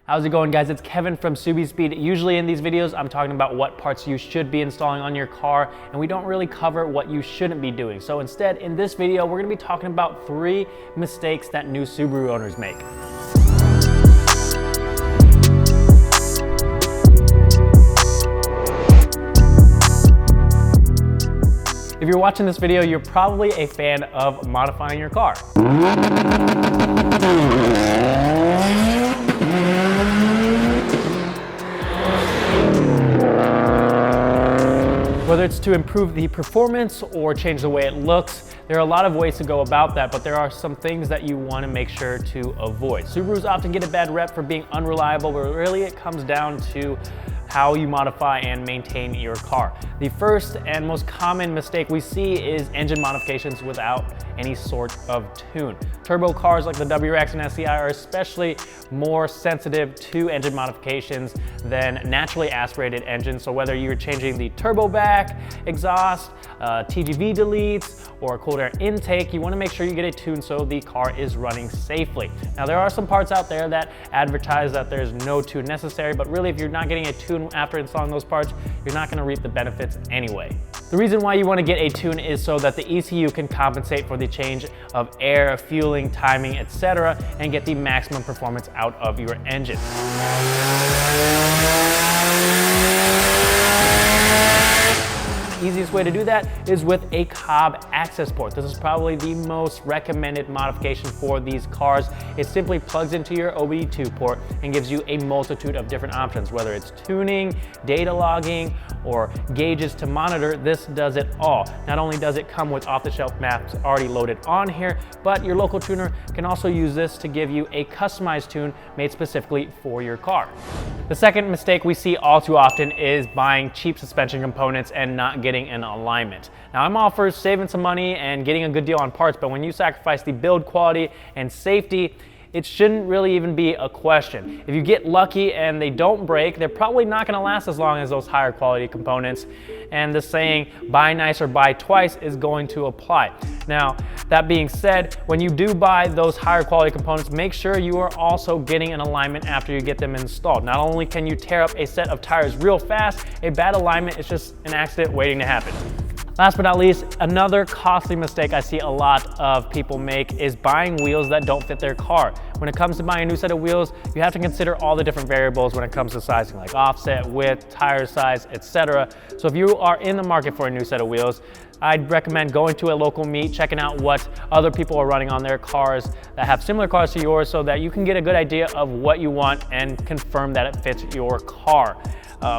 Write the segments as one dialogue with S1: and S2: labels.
S1: How's it going, guys? It's Kevin from SubiSpeed. Usually in these videos, I'm talking about what parts you should be installing on your car, and we don't really cover what you shouldn't be doing. So instead, in this video, we're gonna be talking about 3 mistakes that new Subaru owners make. If you're watching this video, you're probably a fan of modifying your car. Whether it's to improve the performance or change the way it looks, there are a lot of ways to go about that, but there are some things that you want to make sure to avoid. Subarus often get a bad rep for being unreliable, but really it comes down to how you modify and maintain your car. The first and most common mistake we see is engine modifications without any sort of tune. Turbo cars like the WRX and STI are especially more sensitive to engine modifications than naturally aspirated engines. So whether you're changing the turbo back, exhaust, TGV deletes, or cold air intake, you want to make sure you get it tuned so the car is running safely. Now there are some parts out there that advertise that there's no tune necessary, but really if you're not getting a tune after installing those parts, you're not going to reap the benefits anyway. The reason why you want to get a tune is so that the ECU can compensate for the change of air, fueling, timing, etc., and get the maximum performance out of your engine. Easiest way to do that is with a cob access port. This is probably the most recommended modification for these cars. It simply plugs into your OBD2 port and gives you a multitude of different options, whether it's tuning, data logging, or gauges to monitor. This does it all. Not only does it come with off-the-shelf maps already loaded on here, but your local tuner can also use this to give you a customized tune made specifically for your car. The second mistake we see all too often is buying cheap suspension components and not getting an alignment. Now I'm all for saving some money and getting a good deal on parts, but when you sacrifice the build quality and safety, it shouldn't really even be a question. If you get lucky and they don't break, they're probably not gonna last as long as those higher quality components. And the saying, buy nice or buy twice, is going to apply. Now, that being said, when you do buy those higher quality components, make sure you are also getting an alignment after you get them installed. Not only can you tear up a set of tires real fast, a bad alignment is just an accident waiting to happen. Last but not least, another costly mistake I see a lot of people make is buying wheels that don't fit their car. When it comes to buying a new set of wheels, you have to consider all the different variables when it comes to sizing, like offset, width, tire size, etc. So if you are in the market for a new set of wheels, I'd recommend going to a local meet, checking out what other people are running on their cars that have similar cars to yours so that you can get a good idea of what you want and confirm that it fits your car.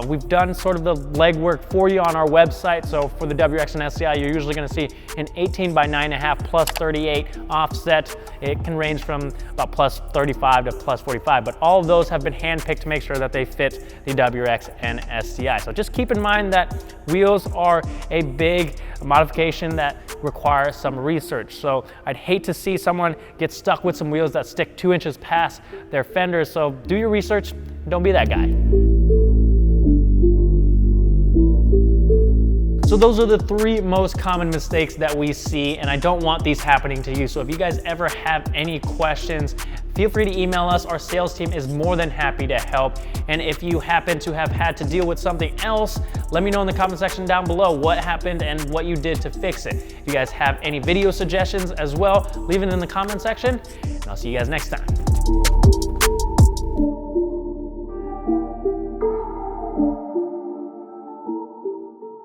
S1: We've done sort of the legwork for you on our website. So for the WRX and STI, you're usually going to see an 18 by 9.5 plus 38 offset. It can range from about plus 35 to plus 45, but all of those have been handpicked to make sure that they fit the WRX and STI. So just keep in mind that wheels are a big modification that requires some research. So I'd hate to see someone get stuck with some wheels that stick 2 inches past their fenders. So do your research, don't be that guy. So those are the 3 most common mistakes that we see, and I don't want these happening to you. So if you guys ever have any questions, feel free to email us. Our sales team is more than happy to help. And if you happen to have had to deal with something else, let me know in the comment section down below what happened and what you did to fix it. If you guys have any video suggestions as well, leave it in the comment section, and I'll see you guys next time.